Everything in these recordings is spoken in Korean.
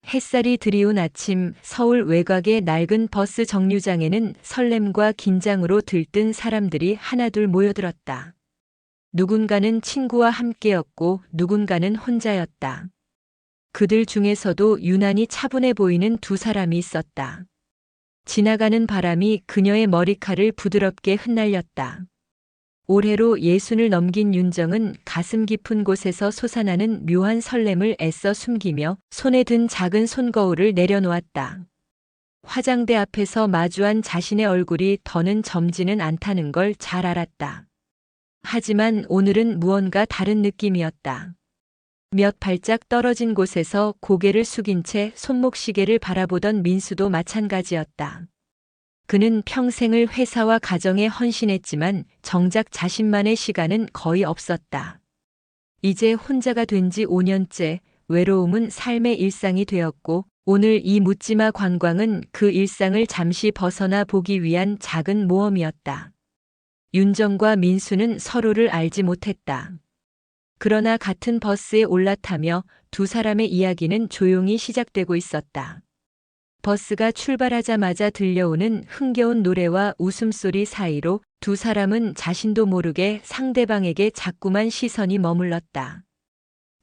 햇살이 드리운 아침 서울 외곽의 낡은 버스 정류장에는 설렘과 긴장으로 들뜬 사람들이 하나둘 모여들었다. 누군가는 친구와 함께였고 누군가는 혼자였다. 그들 중에서도 유난히 차분해 보이는 두 사람이 있었다. 지나가는 바람이 그녀의 머리칼을 부드럽게 흩날렸다. 올해로 60을 넘긴 윤정은 가슴 깊은 곳에서 솟아나는 묘한 설렘을 애써 숨기며 손에 든 작은 손거울을 내려놓았다. 화장대 앞에서 마주한 자신의 얼굴이 더는 젊지는 않다는 걸 잘 알았다. 하지만 오늘은 무언가 다른 느낌이었다. 몇 발짝 떨어진 곳에서 고개를 숙인 채 손목시계를 바라보던 민수도 마찬가지였다. 그는 평생을 회사와 가정에 헌신했지만 정작 자신만의 시간은 거의 없었다. 이제 혼자가 된 지 5년째 외로움은 삶의 일상이 되었고 오늘 이 묻지마 관광은 그 일상을 잠시 벗어나 보기 위한 작은 모험이었다. 윤정과 민수는 서로를 알지 못했다. 그러나 같은 버스에 올라타며 두 사람의 이야기는 조용히 시작되고 있었다. 버스가 출발하자마자 들려오는 흥겨운 노래와 웃음소리 사이로 두 사람은 자신도 모르게 상대방에게 자꾸만 시선이 머물렀다.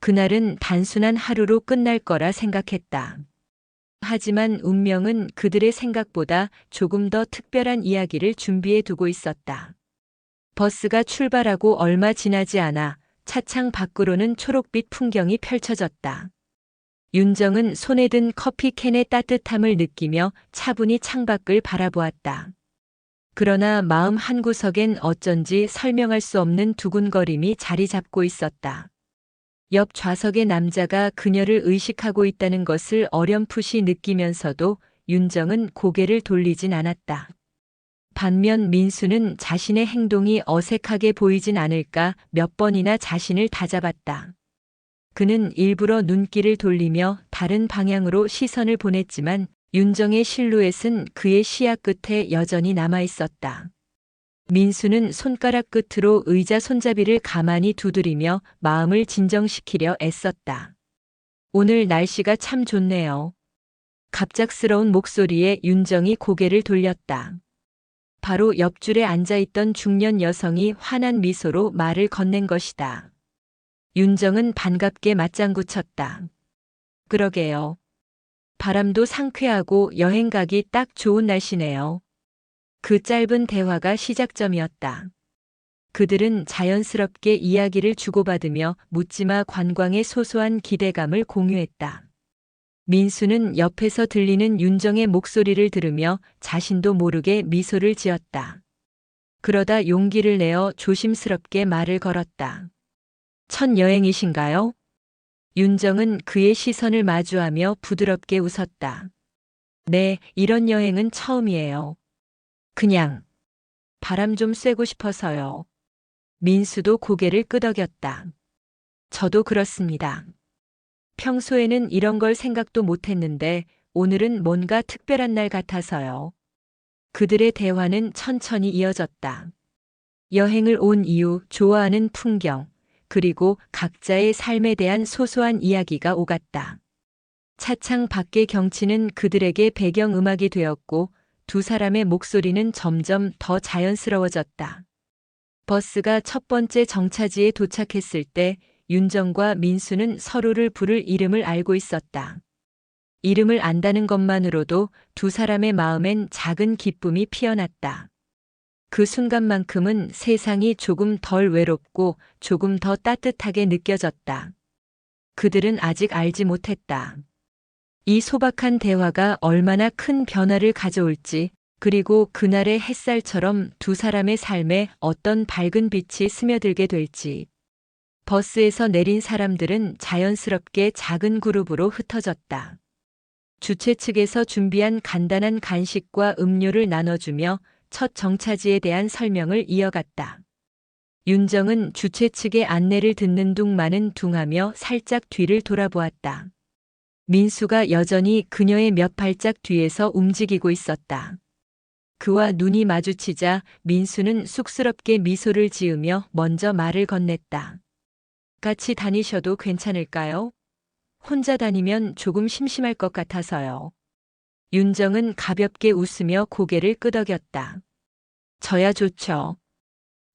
그날은 단순한 하루로 끝날 거라 생각했다. 하지만 운명은 그들의 생각보다 조금 더 특별한 이야기를 준비해 두고 있었다. 버스가 출발하고 얼마 지나지 않아 차창 밖으로는 초록빛 풍경이 펼쳐졌다. 윤정은 손에 든 커피캔의 따뜻함을 느끼며 차분히 창밖을 바라보았다. 그러나 마음 한구석엔 어쩐지 설명할 수 없는 두근거림이 자리 잡고 있었다. 옆 좌석의 남자가 그녀를 의식하고 있다는 것을 어렴풋이 느끼면서도 윤정은 고개를 돌리진 않았다. 반면 민수는 자신의 행동이 어색하게 보이진 않을까 몇 번이나 자신을 다잡았다. 그는 일부러 눈길을 돌리며 다른 방향으로 시선을 보냈지만 윤정의 실루엣은 그의 시야 끝에 여전히 남아 있었다. 민수는 손가락 끝으로 의자 손잡이를 가만히 두드리며 마음을 진정시키려 애썼다. 오늘 날씨가 참 좋네요. 갑작스러운 목소리에 윤정이 고개를 돌렸다. 바로 옆줄에 앉아있던 중년 여성이 환한 미소로 말을 건넨 것이다. 윤정은 반갑게 맞장구 쳤다. 그러게요. 바람도 상쾌하고 여행 가기 딱 좋은 날씨네요. 그 짧은 대화가 시작점이었다. 그들은 자연스럽게 이야기를 주고받으며 묻지마 관광의 소소한 기대감을 공유했다. 민수는 옆에서 들리는 윤정의 목소리를 들으며 자신도 모르게 미소를 지었다. 그러다 용기를 내어 조심스럽게 말을 걸었다. 첫 여행이신가요? 윤정은 그의 시선을 마주하며 부드럽게 웃었다. 네, 이런 여행은 처음이에요. 그냥 바람 좀 쐬고 싶어서요. 민수도 고개를 끄덕였다. 저도 그렇습니다. 평소에는 이런 걸 생각도 못했는데 오늘은 뭔가 특별한 날 같아서요. 그들의 대화는 천천히 이어졌다. 여행을 온 이유, 좋아하는 풍경, 그리고 각자의 삶에 대한 소소한 이야기가 오갔다. 차창 밖의 경치는 그들에게 배경음악이 되었고 두 사람의 목소리는 점점 더 자연스러워졌다. 버스가 첫 번째 정차지에 도착했을 때 윤정과 민수는 서로를 부를 이름을 알고 있었다. 이름을 안다는 것만으로도 두 사람의 마음엔 작은 기쁨이 피어났다. 그 순간만큼은 세상이 조금 덜 외롭고 조금 더 따뜻하게 느껴졌다. 그들은 아직 알지 못했다. 이 소박한 대화가 얼마나 큰 변화를 가져올지, 그리고 그날의 햇살처럼 두 사람의 삶에 어떤 밝은 빛이 스며들게 될지. 버스에서 내린 사람들은 자연스럽게 작은 그룹으로 흩어졌다. 주최 측에서 준비한 간단한 간식과 음료를 나눠주며 첫 정차지에 대한 설명을 이어갔다. 윤정은 주최 측의 안내를 듣는 둥마는 둥하며 살짝 뒤를 돌아보았다. 민수가 여전히 그녀의 몇 발짝 뒤에서 움직이고 있었다. 그와 눈이 마주치자 민수는 쑥스럽게 미소를 지으며 먼저 말을 건넸다. 같이 다니셔도 괜찮을까요? 혼자 다니면 조금 심심할 것 같아서요. 윤정은 가볍게 웃으며 고개를 끄덕였다. 저야 좋죠.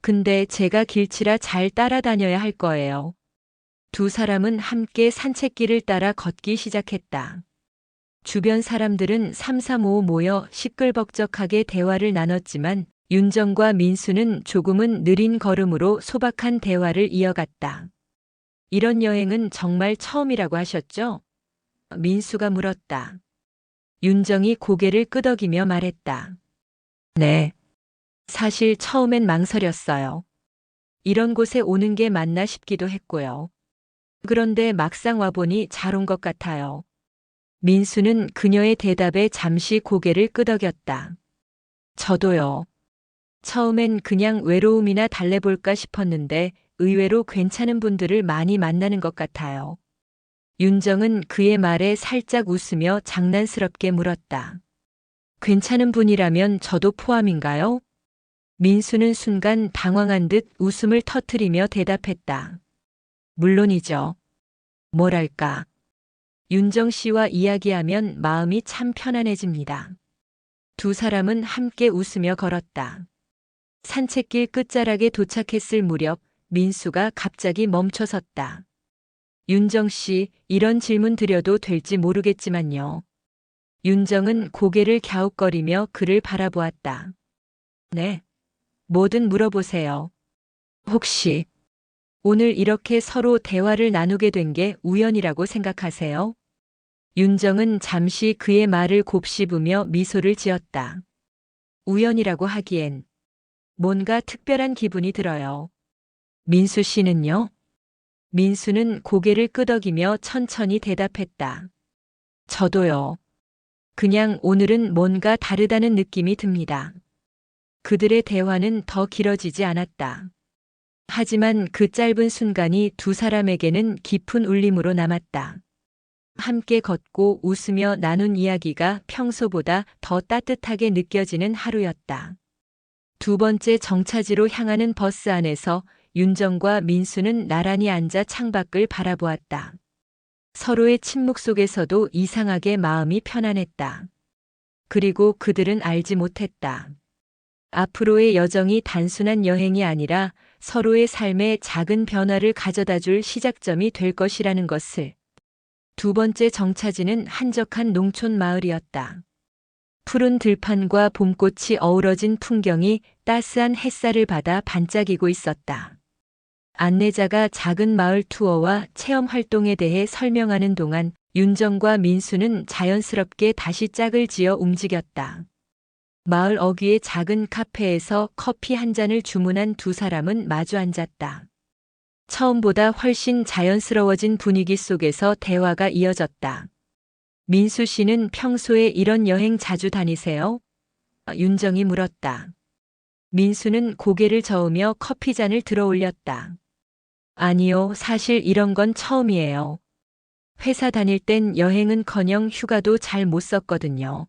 근데 제가 길치라 잘 따라다녀야 할 거예요. 두 사람은 함께 산책길을 따라 걷기 시작했다. 주변 사람들은 삼삼오오 모여 시끌벅적하게 대화를 나눴지만 윤정과 민수는 조금은 느린 걸음으로 소박한 대화를 이어갔다. 이런 여행은 정말 처음이라고 하셨죠? 민수가 물었다. 윤정이 고개를 끄덕이며 말했다. 네. 사실 처음엔 망설였어요. 이런 곳에 오는 게 맞나 싶기도 했고요. 그런데 막상 와보니 잘 온 것 같아요. 민수는 그녀의 대답에 잠시 고개를 끄덕였다. 저도요. 처음엔 그냥 외로움이나 달래볼까 싶었는데 의외로 괜찮은 분들을 많이 만나는 것 같아요. 윤정은 그의 말에 살짝 웃으며 장난스럽게 물었다. 괜찮은 분이라면 저도 포함인가요? 민수는 순간 당황한 듯 웃음을 터뜨리며 대답했다. 물론이죠. 뭐랄까. 윤정 씨와 이야기하면 마음이 참 편안해집니다. 두 사람은 함께 웃으며 걸었다. 산책길 끝자락에 도착했을 무렵 민수가 갑자기 멈춰섰다. 윤정 씨, 이런 질문 드려도 될지 모르겠지만요. 윤정은 고개를 갸웃거리며 그를 바라보았다. 네. 뭐든 물어보세요. 혹시 오늘 이렇게 서로 대화를 나누게 된 게 우연이라고 생각하세요? 윤정은 잠시 그의 말을 곱씹으며 미소를 지었다. 우연이라고 하기엔 뭔가 특별한 기분이 들어요. 민수 씨는요? 민수는 고개를 끄덕이며 천천히 대답했다. 저도요. 그냥 오늘은 뭔가 다르다는 느낌이 듭니다. 그들의 대화는 더 길어지지 않았다. 하지만 그 짧은 순간이 두 사람에게는 깊은 울림으로 남았다. 함께 걷고 웃으며 나눈 이야기가 평소보다 더 따뜻하게 느껴지는 하루였다. 두 번째 정차지로 향하는 버스 안에서 윤정과 민수는 나란히 앉아 창밖을 바라보았다. 서로의 침묵 속에서도 이상하게 마음이 편안했다. 그리고 그들은 알지 못했다. 앞으로의 여정이 단순한 여행이 아니라 서로의 삶에 작은 변화를 가져다 줄 시작점이 될 것이라는 것을. 두 번째 정차지는 한적한 농촌 마을이었다. 푸른 들판과 봄꽃이 어우러진 풍경이 따스한 햇살을 받아 반짝이고 있었다. 안내자가 작은 마을 투어와 체험 활동에 대해 설명하는 동안 윤정과 민수는 자연스럽게 다시 짝을 지어 움직였다. 마을 어귀의 작은 카페에서 커피 한 잔을 주문한 두 사람은 마주 앉았다. 처음보다 훨씬 자연스러워진 분위기 속에서 대화가 이어졌다. 민수 씨는 평소에 이런 여행 자주 다니세요? 윤정이 물었다. 민수는 고개를 저으며 커피 잔을 들어 올렸다. 아니요, 사실 이런 건 처음이에요. 회사 다닐 땐 여행은커녕 휴가도 잘 못 썼거든요.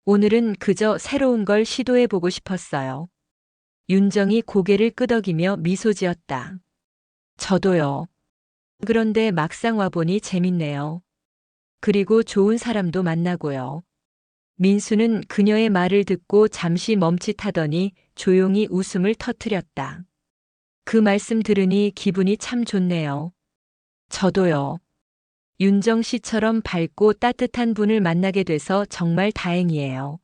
오늘은 그저 새로운 걸 시도해보고 싶었어요. 윤정이 고개를 끄덕이며 미소 지었다. 저도요. 그런데 막상 와보니 재밌네요. 그리고 좋은 사람도 만나고요. 민수는 그녀의 말을 듣고 잠시 멈칫하더니 조용히 웃음을 터뜨렸다. 그 말씀 들으니 기분이 참 좋네요. 저도요. 윤정 씨처럼 밝고 따뜻한 분을 만나게 돼서 정말 다행이에요.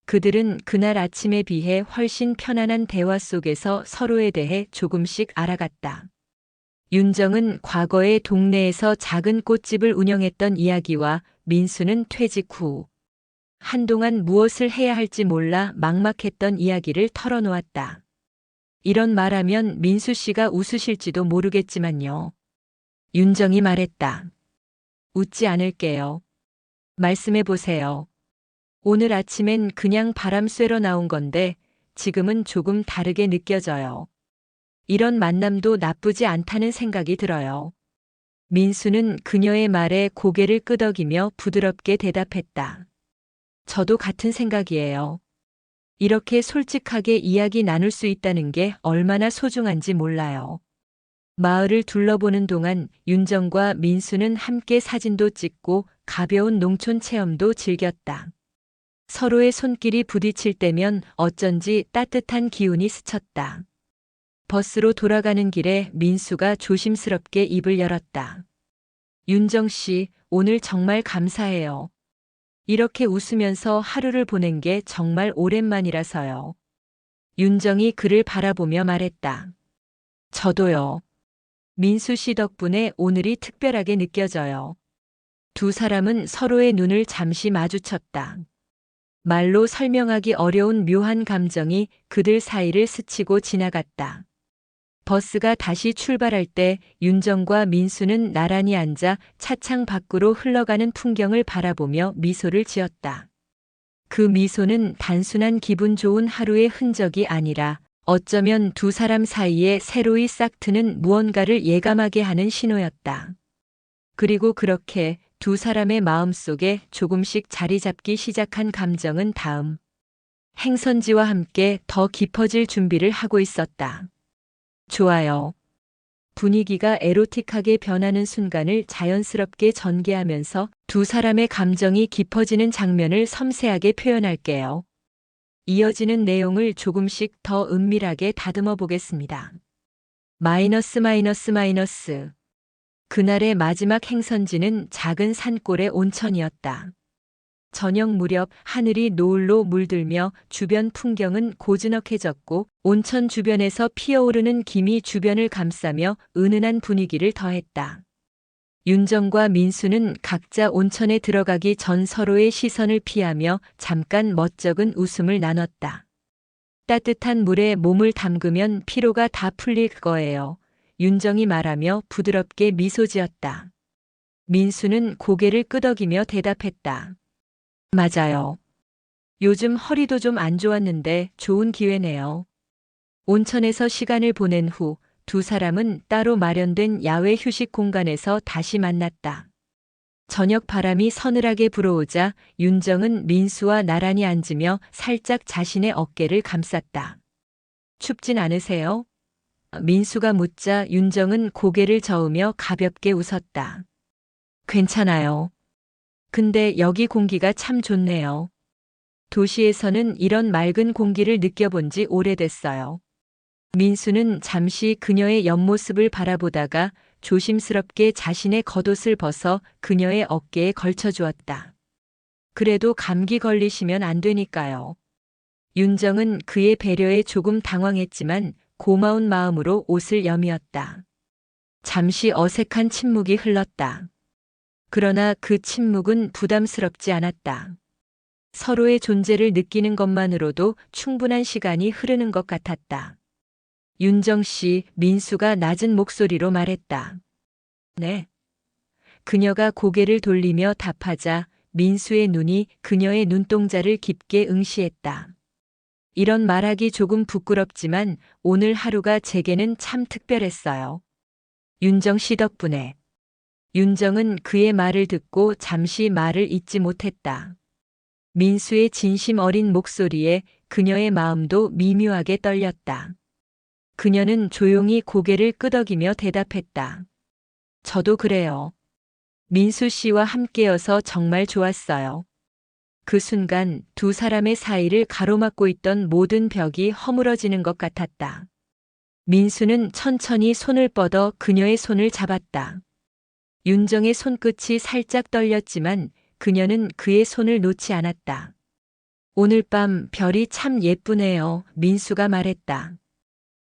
그들은 그날 아침에 비해 훨씬 편안한 대화 속에서 서로에 대해 조금씩 알아갔다. 윤정은 과거에 동네에서 작은 꽃집을 운영했던 이야기와 민수는 퇴직 후 한동안 무엇을 해야 할지 몰라 막막했던 이야기를 털어놓았다. 이런 말하면 민수 씨가 웃으실지도 모르겠지만요. 윤정이 말했다. 웃지 않을게요. 말씀해 보세요. 오늘 아침엔 그냥 바람 쐬러 나온 건데 지금은 조금 다르게 느껴져요. 이런 만남도 나쁘지 않다는 생각이 들어요. 민수는 그녀의 말에 고개를 끄덕이며 부드럽게 대답했다. 저도 같은 생각이에요. 이렇게 솔직하게 이야기 나눌 수 있다는 게 얼마나 소중한지 몰라요. 마을을 둘러보는 동안 윤정과 민수는 함께 사진도 찍고 가벼운 농촌 체험도 즐겼다. 서로의 손길이 부딪힐 때면 어쩐지 따뜻한 기운이 스쳤다. 버스로 돌아가는 길에 민수가 조심스럽게 입을 열었다. 윤정 씨, 오늘 정말 감사해요. 이렇게 웃으면서 하루를 보낸 게 정말 오랜만이라서요. 윤정이 그를 바라보며 말했다. 저도요. 민수 씨 덕분에 오늘이 특별하게 느껴져요. 두 사람은 서로의 눈을 잠시 마주쳤다. 말로 설명하기 어려운 묘한 감정이 그들 사이를 스치고 지나갔다. 버스가 다시 출발할 때 윤정과 민수는 나란히 앉아 차창 밖으로 흘러가는 풍경을 바라보며 미소를 지었다. 그 미소는 단순한 기분 좋은 하루의 흔적이 아니라 어쩌면 두 사람 사이에 새로이 싹트는 무언가를 예감하게 하는 신호였다. 그리고 그렇게 두 사람의 마음속에 조금씩 자리 잡기 시작한 감정은 다음 행선지와 함께 더 깊어질 준비를 하고 있었다. 좋아요. 분위기가 에로틱하게 변하는 순간을 자연스럽게 전개하면서 두 사람의 감정이 깊어지는 장면을 섬세하게 표현할게요. 이어지는 내용을 조금씩 더 은밀하게 다듬어 보겠습니다. 마이너스. 그날의 마지막 행선지는 작은 산골의 온천이었다. 저녁 무렵 하늘이 노을로 물들며 주변 풍경은 고즈넉해졌고 온천 주변에서 피어오르는 김이 주변을 감싸며 은은한 분위기를 더했다. 윤정과 민수는 각자 온천에 들어가기 전 서로의 시선을 피하며 잠깐 멋쩍은 웃음을 나눴다. 따뜻한 물에 몸을 담그면 피로가 다 풀릴 거예요. 윤정이 말하며 부드럽게 미소 지었다. 민수는 고개를 끄덕이며 대답했다. 맞아요. 요즘 허리도 좀 안 좋았는데 좋은 기회네요. 온천에서 시간을 보낸 후 두 사람은 따로 마련된 야외 휴식 공간에서 다시 만났다. 저녁 바람이 서늘하게 불어오자 윤정은 민수와 나란히 앉으며 살짝 자신의 어깨를 감쌌다. 춥진 않으세요? 민수가 묻자 윤정은 고개를 저으며 가볍게 웃었다. 괜찮아요. 근데 여기 공기가 참 좋네요. 도시에서는 이런 맑은 공기를 느껴본 지 오래됐어요. 민수는 잠시 그녀의 옆모습을 바라보다가 조심스럽게 자신의 겉옷을 벗어 그녀의 어깨에 걸쳐주었다. 그래도 감기 걸리시면 안 되니까요. 윤정은 그의 배려에 조금 당황했지만 고마운 마음으로 옷을 여미었다. 잠시 어색한 침묵이 흘렀다. 그러나 그 침묵은 부담스럽지 않았다. 서로의 존재를 느끼는 것만으로도 충분한 시간이 흐르는 것 같았다. 윤정 씨, 민수가 낮은 목소리로 말했다. 네. 그녀가 고개를 돌리며 답하자 민수의 눈이 그녀의 눈동자를 깊게 응시했다. 이런 말하기 조금 부끄럽지만 오늘 하루가 제게는 참 특별했어요. 윤정 씨 덕분에. 윤정은 그의 말을 듣고 잠시 말을 잇지 못했다. 민수의 진심 어린 목소리에 그녀의 마음도 미묘하게 떨렸다. 그녀는 조용히 고개를 끄덕이며 대답했다. 저도 그래요. 민수 씨와 함께여서 정말 좋았어요. 그 순간 두 사람의 사이를 가로막고 있던 모든 벽이 허물어지는 것 같았다. 민수는 천천히 손을 뻗어 그녀의 손을 잡았다. 윤정의 손끝이 살짝 떨렸지만 그녀는 그의 손을 놓지 않았다. 오늘 밤 별이 참 예쁘네요. 민수가 말했다.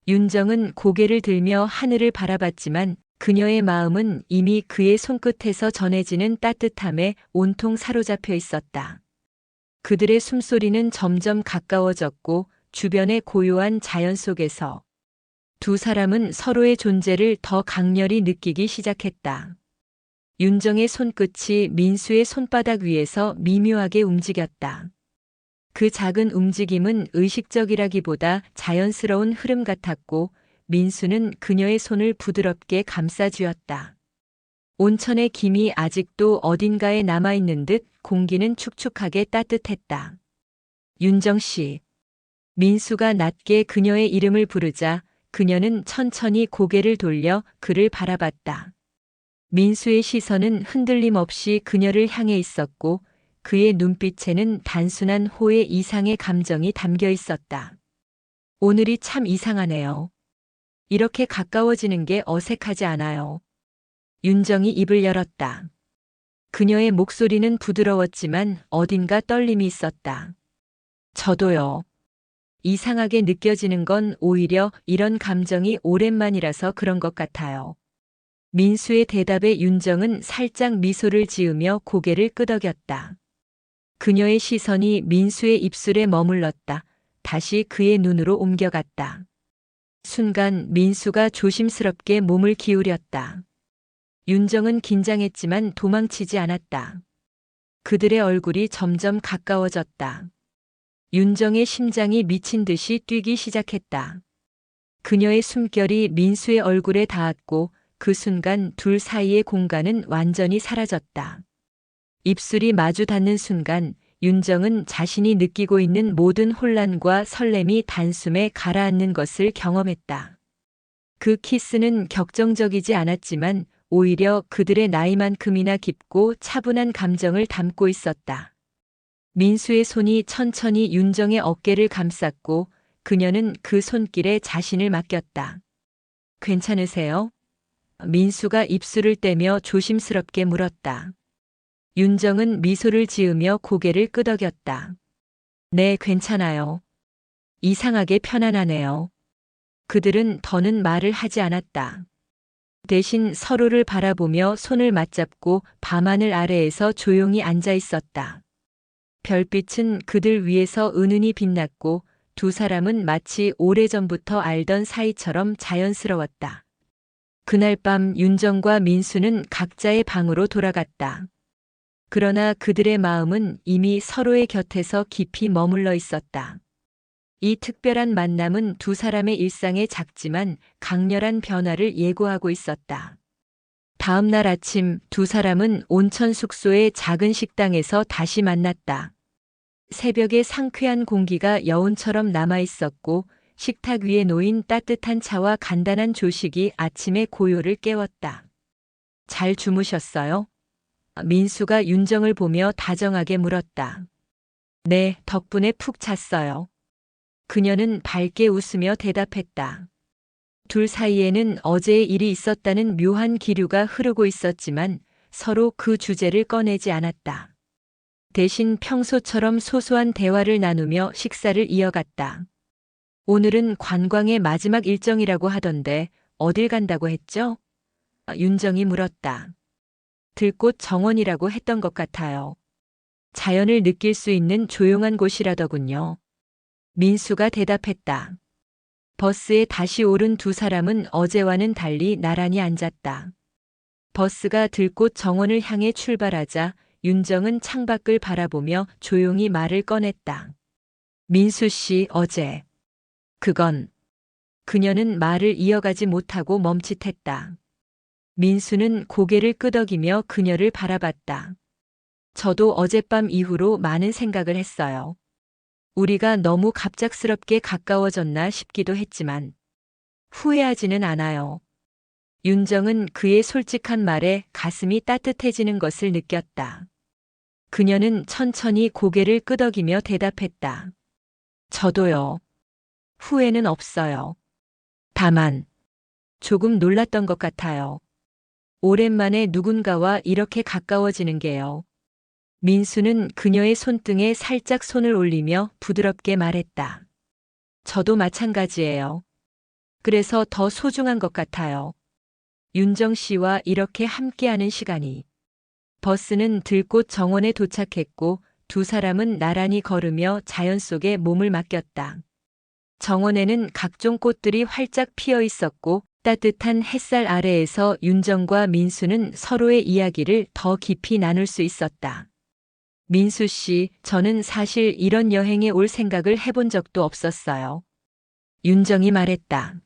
윤정은 고개를 들며 하늘을 바라봤지만 그녀의 마음은 이미 그의 손끝에서 전해지는 따뜻함에 온통 사로잡혀 있었다. 그들의 숨소리는 점점 가까워졌고 주변의 고요한 자연 속에서 두 사람은 서로의 존재를 더 강렬히 느끼기 시작했다. 윤정의 손끝이 민수의 손바닥 위에서 미묘하게 움직였다. 그 작은 움직임은 의식적이라기보다 자연스러운 흐름 같았고 민수는 그녀의 손을 부드럽게 감싸쥐었다. 온천의 김이 아직도 어딘가에 남아있는 듯 공기는 축축하게 따뜻했다. 윤정 씨. 민수가 낮게 그녀의 이름을 부르자 그녀는 천천히 고개를 돌려 그를 바라봤다. 민수의 시선은 흔들림 없이 그녀를 향해 있었고 그의 눈빛에는 단순한 호의 이상의 감정이 담겨 있었다. 오늘이 참 이상하네요. 이렇게 가까워지는 게 어색하지 않아요. 윤정이 입을 열었다. 그녀의 목소리는 부드러웠지만 어딘가 떨림이 있었다. 저도요. 이상하게 느껴지는 건 오히려 이런 감정이 오랜만이라서 그런 것 같아요. 민수의 대답에 윤정은 살짝 미소를 지으며 고개를 끄덕였다. 그녀의 시선이 민수의 입술에 머물렀다. 다시 그의 눈으로 옮겨갔다. 순간 민수가 조심스럽게 몸을 기울였다. 윤정은 긴장했지만 도망치지 않았다. 그들의 얼굴이 점점 가까워졌다. 윤정의 심장이 미친 듯이 뛰기 시작했다. 그녀의 숨결이 민수의 얼굴에 닿았고 그 순간 둘 사이의 공간은 완전히 사라졌다. 입술이 마주 닿는 순간 윤정은 자신이 느끼고 있는 모든 혼란과 설렘이 단숨에 가라앉는 것을 경험했다. 그 키스는 격정적이지 않았지만 오히려 그들의 나이만큼이나 깊고 차분한 감정을 담고 있었다. 민수의 손이 천천히 윤정의 어깨를 감쌌고 그녀는 그 손길에 자신을 맡겼다. 괜찮으세요? 민수가 입술을 떼며 조심스럽게 물었다. 윤정은 미소를 지으며 고개를 끄덕였다. 네, 괜찮아요. 이상하게 편안하네요. 그들은 더는 말을 하지 않았다. 대신 서로를 바라보며 손을 맞잡고 밤하늘 아래에서 조용히 앉아 있었다. 별빛은 그들 위에서 은은히 빛났고 두 사람은 마치 오래전부터 알던 사이처럼 자연스러웠다. 그날 밤 윤정과 민수는 각자의 방으로 돌아갔다. 그러나 그들의 마음은 이미 서로의 곁에서 깊이 머물러 있었다. 이 특별한 만남은 두 사람의 일상에 작지만 강렬한 변화를 예고하고 있었다. 다음 날 아침 두 사람은 온천 숙소의 작은 식당에서 다시 만났다. 새벽의 상쾌한 공기가 여운처럼 남아 있었고 식탁 위에 놓인 따뜻한 차와 간단한 조식이 아침의 고요를 깨웠다. 잘 주무셨어요? 민수가 윤정을 보며 다정하게 물었다. 네, 덕분에 푹 잤어요. 그녀는 밝게 웃으며 대답했다. 둘 사이에는 어제의 일이 있었다는 묘한 기류가 흐르고 있었지만 서로 그 주제를 꺼내지 않았다. 대신 평소처럼 소소한 대화를 나누며 식사를 이어갔다. 오늘은 관광의 마지막 일정이라고 하던데 어딜 간다고 했죠? 윤정이 물었다. 들꽃 정원이라고 했던 것 같아요. 자연을 느낄 수 있는 조용한 곳이라더군요. 민수가 대답했다. 버스에 다시 오른 두 사람은 어제와는 달리 나란히 앉았다. 버스가 들꽃 정원을 향해 출발하자 윤정은 창밖을 바라보며 조용히 말을 꺼냈다. 민수 씨, 어제. 그건. 그녀는 말을 이어가지 못하고 멈칫했다. 민수는 고개를 끄덕이며 그녀를 바라봤다. 저도 어젯밤 이후로 많은 생각을 했어요. 우리가 너무 갑작스럽게 가까워졌나 싶기도 했지만 후회하지는 않아요. 윤정은 그의 솔직한 말에 가슴이 따뜻해지는 것을 느꼈다. 그녀는 천천히 고개를 끄덕이며 대답했다. 저도요. 후회는 없어요. 다만 조금 놀랐던 것 같아요. 오랜만에 누군가와 이렇게 가까워지는 게요. 민수는 그녀의 손등에 살짝 손을 올리며 부드럽게 말했다. 저도 마찬가지예요. 그래서 더 소중한 것 같아요. 윤정 씨와 이렇게 함께하는 시간이. 버스는 들꽃 정원에 도착했고 두 사람은 나란히 걸으며 자연 속에 몸을 맡겼다. 정원에는 각종 꽃들이 활짝 피어 있었고 따뜻한 햇살 아래에서 윤정과 민수는 서로의 이야기를 더 깊이 나눌 수 있었다. 민수 씨, 저는 사실 이런 여행에 올 생각을 해본 적도 없었어요. 윤정이 말했다.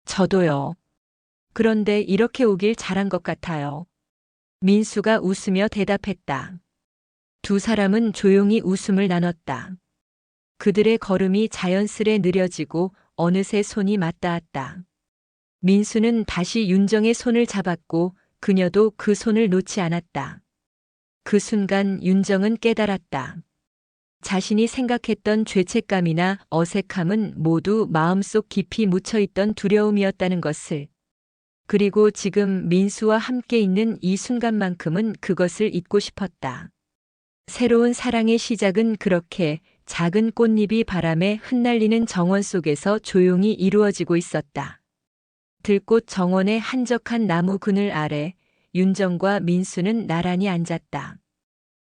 저도요. 그런데 이렇게 오길 잘한 것 같아요. 민수가 웃으며 대답했다. 두 사람은 조용히 웃음을 나눴다. 그들의 걸음이 자연스레 느려지고 어느새 손이 맞닿았다. 민수는 다시 윤정의 손을 잡았고 그녀도 그 손을 놓지 않았다. 그 순간 윤정은 깨달았다. 자신이 생각했던 죄책감이나 어색함은 모두 마음속 깊이 묻혀있던 두려움이었다는 것을. 그리고 지금 민수와 함께 있는 이 순간만큼은 그것을 잊고 싶었다. 새로운 사랑의 시작은 그렇게 작은 꽃잎이 바람에 흩날리는 정원 속에서 조용히 이루어지고 있었다. 들꽃 정원의 한적한 나무 그늘 아래 윤정과 민수는 나란히 앉았다.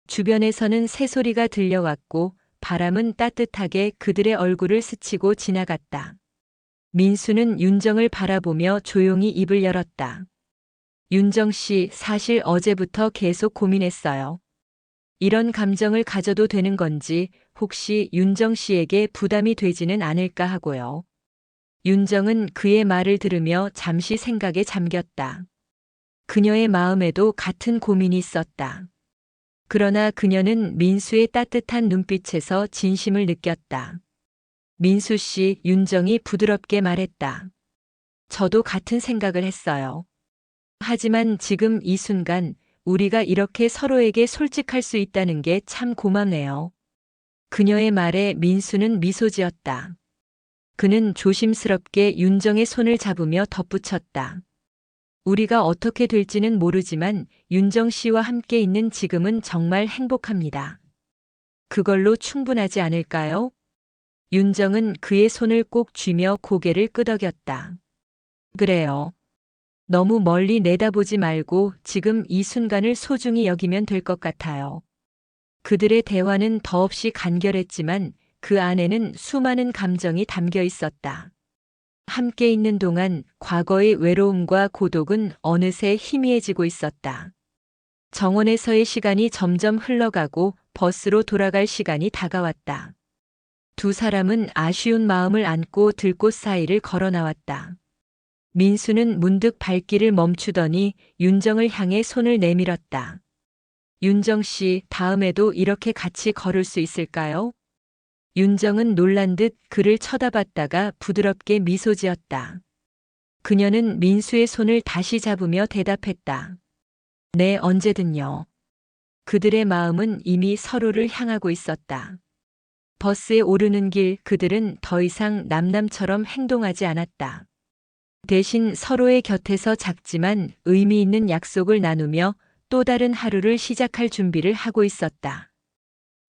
주변에서는 새소리가 들려왔고 바람은 따뜻하게 그들의 얼굴을 스치고 지나갔다. 민수는 윤정을 바라보며 조용히 입을 열었다. 윤정 씨, 사실 어제부터 계속 고민했어요. 이런 감정을 가져도 되는 건지 혹시 윤정 씨에게 부담이 되지는 않을까 하고요. 윤정은 그의 말을 들으며 잠시 생각에 잠겼다. 그녀의 마음에도 같은 고민이 있었다. 그러나 그녀는 민수의 따뜻한 눈빛에서 진심을 느꼈다. 민수 씨, 윤정이 부드럽게 말했다. 저도 같은 생각을 했어요. 하지만 지금 이 순간 우리가 이렇게 서로에게 솔직할 수 있다는 게 참 고맙네요. 그녀의 말에 민수는 미소 지었다. 그는 조심스럽게 윤정의 손을 잡으며 덧붙였다. 우리가 어떻게 될지는 모르지만 윤정 씨와 함께 있는 지금은 정말 행복합니다. 그걸로 충분하지 않을까요? 윤정은 그의 손을 꼭 쥐며 고개를 끄덕였다. 그래요. 너무 멀리 내다보지 말고 지금 이 순간을 소중히 여기면 될 것 같아요. 그들의 대화는 더없이 간결했지만 그 안에는 수많은 감정이 담겨 있었다. 함께 있는 동안 과거의 외로움과 고독은 어느새 희미해지고 있었다. 정원에서의 시간이 점점 흘러가고 버스로 돌아갈 시간이 다가왔다. 두 사람은 아쉬운 마음을 안고 들꽃 사이를 걸어 나왔다. 민수는 문득 발길을 멈추더니 윤정을 향해 손을 내밀었다. 윤정 씨, 다음에도 이렇게 같이 걸을 수 있을까요? 윤정은 놀란 듯 그를 쳐다봤다가 부드럽게 미소 지었다. 그녀는 민수의 손을 다시 잡으며 대답했다. 네, 언제든요. 그들의 마음은 이미 서로를 향하고 있었다. 버스에 오르는 길 그들은 더 이상 남남처럼 행동하지 않았다. 대신 서로의 곁에서 작지만 의미 있는 약속을 나누며 또 다른 하루를 시작할 준비를 하고 있었다.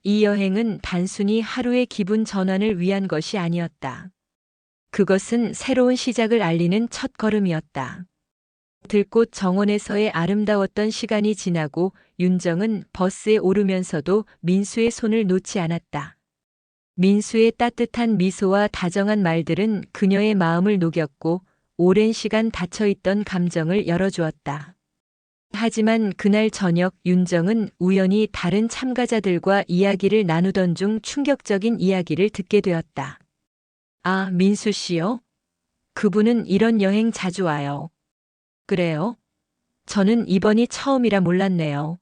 이 여행은 단순히 하루의 기분 전환을 위한 것이 아니었다. 그것은 새로운 시작을 알리는 첫 걸음이었다. 들꽃 정원에서의 아름다웠던 시간이 지나고 윤정은 버스에 오르면서도 민수의 손을 놓지 않았다. 민수의 따뜻한 미소와 다정한 말들은 그녀의 마음을 녹였고 오랜 시간 닫혀있던 감정을 열어주었다. 하지만 그날 저녁 윤정은 우연히 다른 참가자들과 이야기를 나누던 중 충격적인 이야기를 듣게 되었다. 아, 민수 씨요? 그분은 이런 여행 자주 와요. 그래요? 저는 이번이 처음이라 몰랐네요.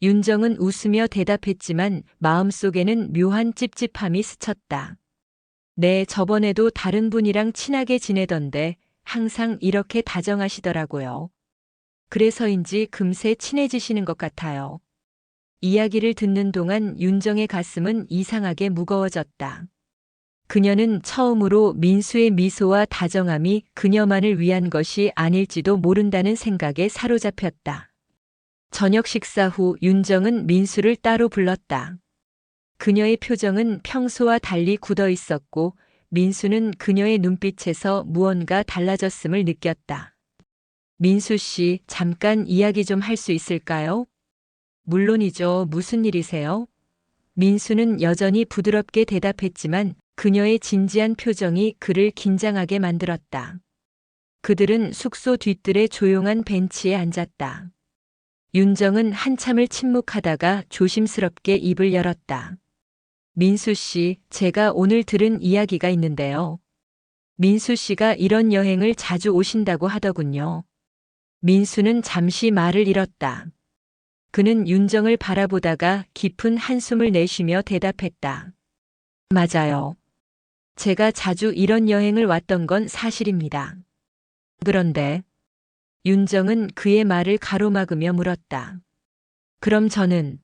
윤정은 웃으며 대답했지만 마음속에는 묘한 찝찝함이 스쳤다. 네, 저번에도 다른 분이랑 친하게 지내던데 항상 이렇게 다정하시더라고요. 그래서인지 금세 친해지시는 것 같아요. 이야기를 듣는 동안 윤정의 가슴은 이상하게 무거워졌다. 그녀는 처음으로 민수의 미소와 다정함이 그녀만을 위한 것이 아닐지도 모른다는 생각에 사로잡혔다. 저녁 식사 후 윤정은 민수를 따로 불렀다. 그녀의 표정은 평소와 달리 굳어 있었고 민수는 그녀의 눈빛에서 무언가 달라졌음을 느꼈다. 민수 씨, 잠깐 이야기 좀 할 수 있을까요? 물론이죠. 무슨 일이세요? 민수는 여전히 부드럽게 대답했지만 그녀의 진지한 표정이 그를 긴장하게 만들었다. 그들은 숙소 뒤뜰의 조용한 벤치에 앉았다. 윤정은 한참을 침묵하다가 조심스럽게 입을 열었다. 민수 씨, 제가 오늘 들은 이야기가 있는데요. 민수 씨가 이런 여행을 자주 오신다고 하더군요. 민수는 잠시 말을 잃었다. 그는 윤정을 바라보다가 깊은 한숨을 내쉬며 대답했다. 맞아요. 제가 자주 이런 여행을 왔던 건 사실입니다. 그런데 윤정은 그의 말을 가로막으며 물었다. 그럼 저는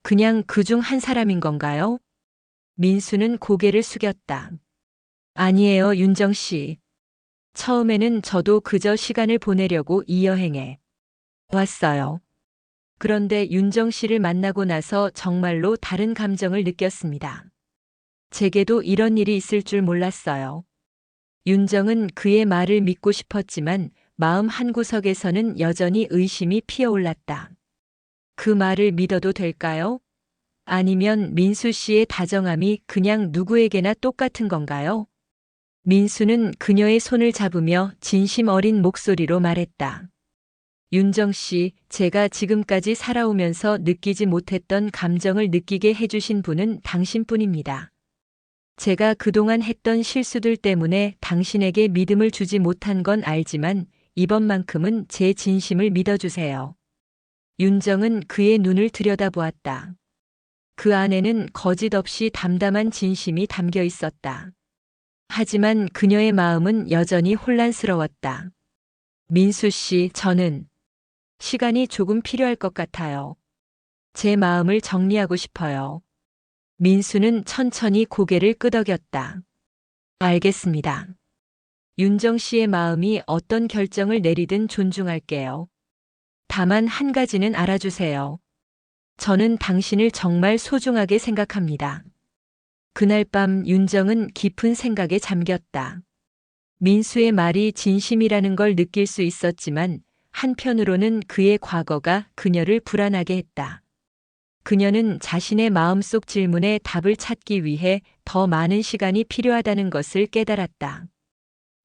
그냥 그중 한 사람인 건가요? 민수는 고개를 숙였다. 아니에요, 윤정 씨. 처음에는 저도 그저 시간을 보내려고 이 여행에 왔어요. 그런데 윤정 씨를 만나고 나서 정말로 다른 감정을 느꼈습니다. 제게도 이런 일이 있을 줄 몰랐어요. 윤정은 그의 말을 믿고 싶었지만 마음 한구석에서는 여전히 의심이 피어올랐다. 그 말을 믿어도 될까요? 아니면 민수 씨의 다정함이 그냥 누구에게나 똑같은 건가요? 민수는 그녀의 손을 잡으며 진심 어린 목소리로 말했다. 윤정 씨, 제가 지금까지 살아오면서 느끼지 못했던 감정을 느끼게 해주신 분은 당신뿐입니다. 제가 그동안 했던 실수들 때문에 당신에게 믿음을 주지 못한 건 알지만 이번만큼은 제 진심을 믿어주세요. 윤정은 그의 눈을 들여다보았다. 그 안에는 거짓 없이 담담한 진심이 담겨 있었다. 하지만 그녀의 마음은 여전히 혼란스러웠다. 민수 씨, 저는 시간이 조금 필요할 것 같아요. 제 마음을 정리하고 싶어요. 민수는 천천히 고개를 끄덕였다. 알겠습니다. 윤정 씨의 마음이 어떤 결정을 내리든 존중할게요. 다만 한 가지는 알아주세요. 저는 당신을 정말 소중하게 생각합니다. 그날 밤 윤정은 깊은 생각에 잠겼다. 민수의 말이 진심이라는 걸 느낄 수 있었지만 한편으로는 그의 과거가 그녀를 불안하게 했다. 그녀는 자신의 마음속 질문에 답을 찾기 위해 더 많은 시간이 필요하다는 것을 깨달았다.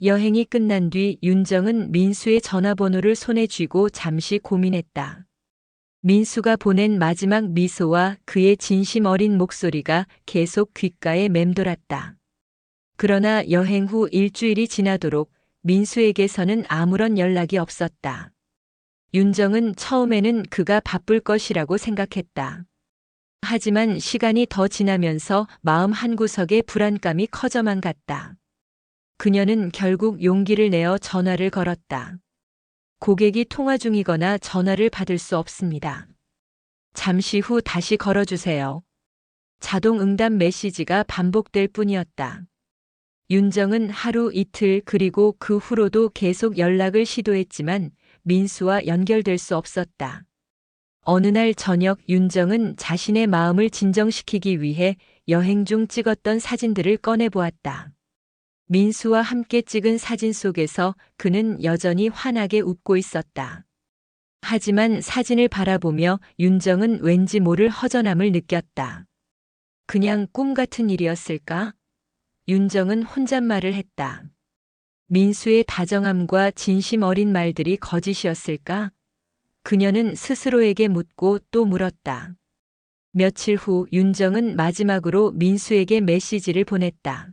여행이 끝난 뒤 윤정은 민수의 전화번호를 손에 쥐고 잠시 고민했다. 민수가 보낸 마지막 미소와 그의 진심 어린 목소리가 계속 귓가에 맴돌았다. 그러나 여행 후 일주일이 지나도록 민수에게서는 아무런 연락이 없었다. 윤정은 처음에는 그가 바쁠 것이라고 생각했다. 하지만 시간이 더 지나면서 마음 한구석에 불안감이 커져만 갔다. 그녀는 결국 용기를 내어 전화를 걸었다. 고객이 통화 중이거나 전화를 받을 수 없습니다. 잠시 후 다시 걸어주세요. 자동 응답 메시지가 반복될 뿐이었다. 윤정은 하루 이틀 그리고 그 후로도 계속 연락을 시도했지만 민수와 연결될 수 없었다. 어느 날 저녁 윤정은 자신의 마음을 진정시키기 위해 여행 중 찍었던 사진들을 꺼내보았다. 민수와 함께 찍은 사진 속에서 그는 여전히 환하게 웃고 있었다. 하지만 사진을 바라보며 윤정은 왠지 모를 허전함을 느꼈다. 그냥 꿈 같은 일이었을까? 윤정은 혼잣말을 했다. 민수의 다정함과 진심 어린 말들이 거짓이었을까? 그녀는 스스로에게 묻고 또 물었다. 며칠 후 윤정은 마지막으로 민수에게 메시지를 보냈다.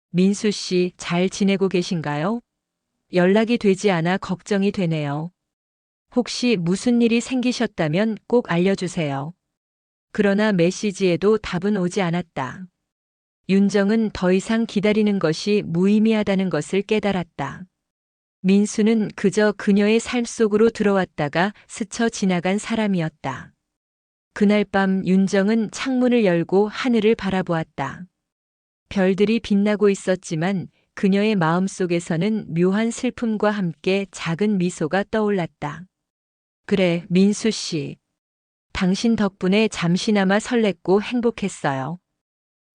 민수 씨, 잘 지내고 계신가요? 연락이 되지 않아 걱정이 되네요. 혹시 무슨 일이 생기셨다면 꼭 알려주세요. 그러나 메시지에도 답은 오지 않았다. 윤정은 더 이상 기다리는 것이 무의미하다는 것을 깨달았다. 민수는 그저 그녀의 삶 속으로 들어왔다가 스쳐 지나간 사람이었다. 그날 밤 윤정은 창문을 열고 하늘을 바라보았다. 별들이 빛나고 있었지만 그녀의 마음속에서는 묘한 슬픔과 함께 작은 미소가 떠올랐다. 그래, 민수 씨. 당신 덕분에 잠시나마 설렜고 행복했어요.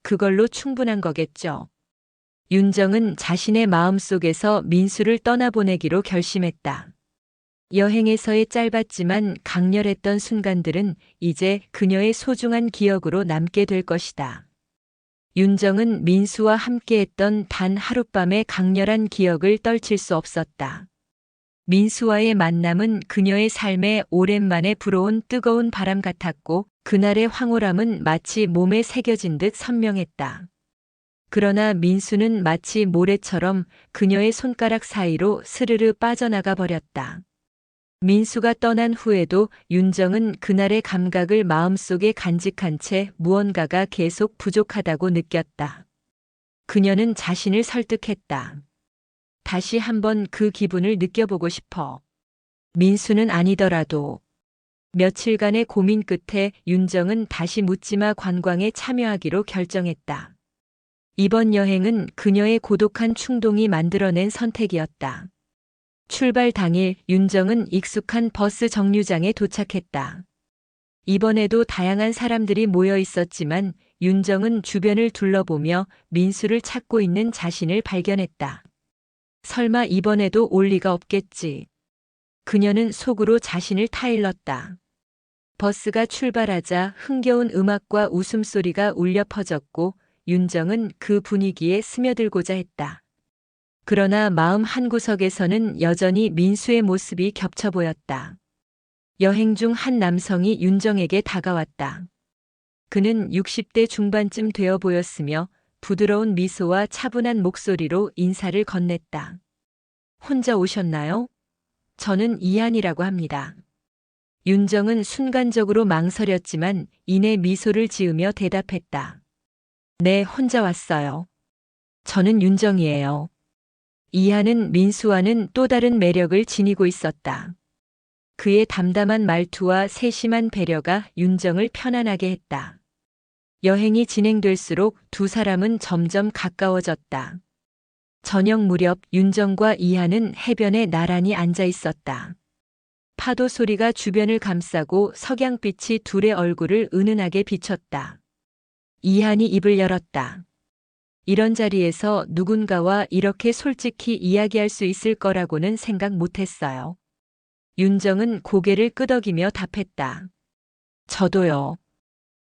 그걸로 충분한 거겠죠. 윤정은 자신의 마음속에서 민수를 떠나보내기로 결심했다. 여행에서의 짧았지만 강렬했던 순간들은 이제 그녀의 소중한 기억으로 남게 될 것이다. 윤정은 민수와 함께했던 단 하룻밤의 강렬한 기억을 떨칠 수 없었다. 민수와의 만남은 그녀의 삶에 오랜만에 불어온 뜨거운 바람 같았고 그날의 황홀함은 마치 몸에 새겨진 듯 선명했다. 그러나 민수는 마치 모래처럼 그녀의 손가락 사이로 스르르 빠져나가 버렸다. 민수가 떠난 후에도 윤정은 그날의 감각을 마음속에 간직한 채 무언가가 계속 부족하다고 느꼈다. 그녀는 자신을 설득했다. 다시 한번 그 기분을 느껴보고 싶어. 민수는 아니더라도. 며칠간의 고민 끝에 윤정은 다시 묻지마 관광에 참여하기로 결정했다. 이번 여행은 그녀의 고독한 충동이 만들어낸 선택이었다. 출발 당일 윤정은 익숙한 버스 정류장에 도착했다. 이번에도 다양한 사람들이 모여 있었지만 윤정은 주변을 둘러보며 민수를 찾고 있는 자신을 발견했다. 설마 이번에도 올 리가 없겠지. 그녀는 속으로 자신을 타일렀다. 버스가 출발하자 흥겨운 음악과 웃음소리가 울려 퍼졌고 윤정은 그 분위기에 스며들고자 했다. 그러나 마음 한구석에서는 여전히 민수의 모습이 겹쳐 보였다. 여행 중 한 남성이 윤정에게 다가왔다. 그는 60대 중반쯤 되어 보였으며 부드러운 미소와 차분한 목소리로 인사를 건넸다. 혼자 오셨나요? 저는 이한이라고 합니다. 윤정은 순간적으로 망설였지만 이내 미소를 지으며 대답했다. 네, 혼자 왔어요. 저는 윤정이에요. 이한은 민수와는 또 다른 매력을 지니고 있었다. 그의 담담한 말투와 세심한 배려가 윤정을 편안하게 했다. 여행이 진행될수록 두 사람은 점점 가까워졌다. 저녁 무렵 윤정과 이한은 해변에 나란히 앉아 있었다. 파도 소리가 주변을 감싸고 석양빛이 둘의 얼굴을 은은하게 비췄다. 이한이 입을 열었다. 이런 자리에서 누군가와 이렇게 솔직히 이야기할 수 있을 거라고는 생각 못했어요. 윤정은 고개를 끄덕이며 답했다. 저도요.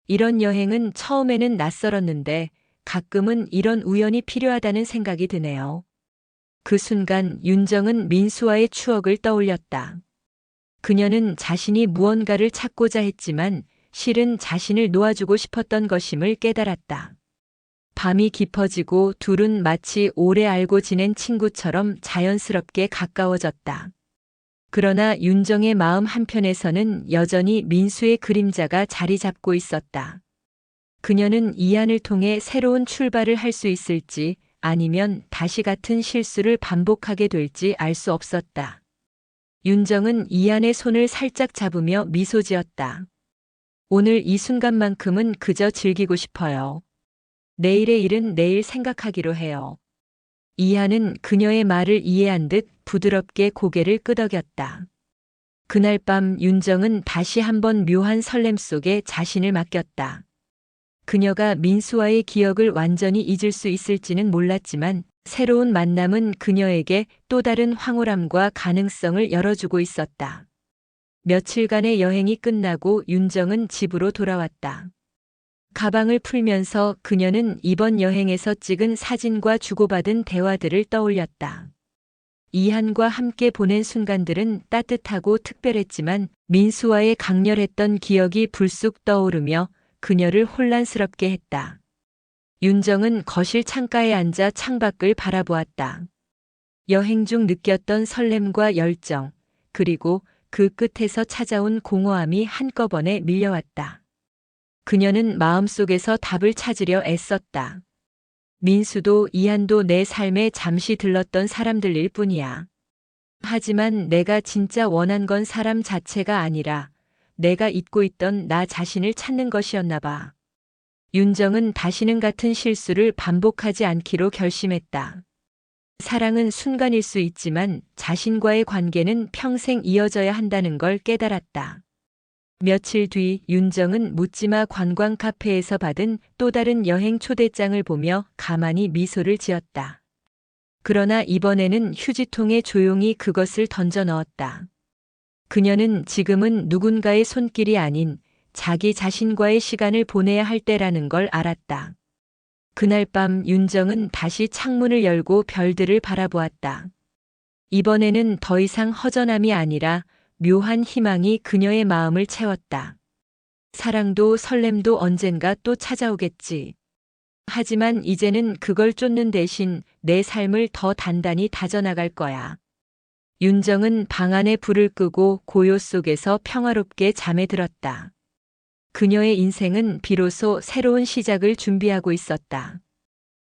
이런 여행은 처음에는 낯설었는데 가끔은 이런 우연이 필요하다는 생각이 드네요. 그 순간 윤정은 민수와의 추억을 떠올렸다. 그녀는 자신이 무언가를 찾고자 했지만 실은 자신을 놓아주고 싶었던 것임을 깨달았다. 밤이 깊어지고 둘은 마치 오래 알고 지낸 친구처럼 자연스럽게 가까워졌다. 그러나 윤정의 마음 한편에서는 여전히 민수의 그림자가 자리 잡고 있었다. 그녀는 이한을 통해 새로운 출발을 할 수 있을지 아니면 다시 같은 실수를 반복하게 될지 알 수 없었다. 윤정은 이한의 손을 살짝 잡으며 미소 지었다. 오늘 이 순간만큼은 그저 즐기고 싶어요. 내일의 일은 내일 생각하기로 해요. 이한은 그녀의 말을 이해한 듯 부드럽게 고개를 끄덕였다. 그날 밤 윤정은 다시 한번 묘한 설렘 속에 자신을 맡겼다. 그녀가 민수와의 기억을 완전히 잊을 수 있을지는 몰랐지만 새로운 만남은 그녀에게 또 다른 황홀함과 가능성을 열어주고 있었다. 며칠간의 여행이 끝나고 윤정은 집으로 돌아왔다. 가방을 풀면서 그녀는 이번 여행에서 찍은 사진과 주고받은 대화들을 떠올렸다. 이한과 함께 보낸 순간들은 따뜻하고 특별했지만 민수와의 강렬했던 기억이 불쑥 떠오르며 그녀를 혼란스럽게 했다. 윤정은 거실 창가에 앉아 창밖을 바라보았다. 여행 중 느꼈던 설렘과 열정, 그리고 그 끝에서 찾아온 공허함이 한꺼번에 밀려왔다. 그녀는 마음속에서 답을 찾으려 애썼다. 민수도 이한도 내 삶에 잠시 들렀던 사람들일 뿐이야. 하지만 내가 진짜 원한 건 사람 자체가 아니라 내가 잊고 있던 나 자신을 찾는 것이었나 봐. 윤정은 다시는 같은 실수를 반복하지 않기로 결심했다. 사랑은 순간일 수 있지만 자신과의 관계는 평생 이어져야 한다는 걸 깨달았다. 며칠 뒤 윤정은 묻지마 관광 카페에서 받은 또 다른 여행 초대장을 보며 가만히 미소를 지었다. 그러나 이번에는 휴지통에 조용히 그것을 던져 넣었다. 그녀는 지금은 누군가의 손길이 아닌 자기 자신과의 시간을 보내야 할 때라는 걸 알았다. 그날 밤 윤정은 다시 창문을 열고 별들을 바라보았다. 이번에는 더 이상 허전함이 아니라 묘한 희망이 그녀의 마음을 채웠다. 사랑도 설렘도 언젠가 또 찾아오겠지. 하지만 이제는 그걸 쫓는 대신 내 삶을 더 단단히 다져나갈 거야. 윤정은 방 안에 불을 끄고 고요 속에서 평화롭게 잠에 들었다. 그녀의 인생은 비로소 새로운 시작을 준비하고 있었다.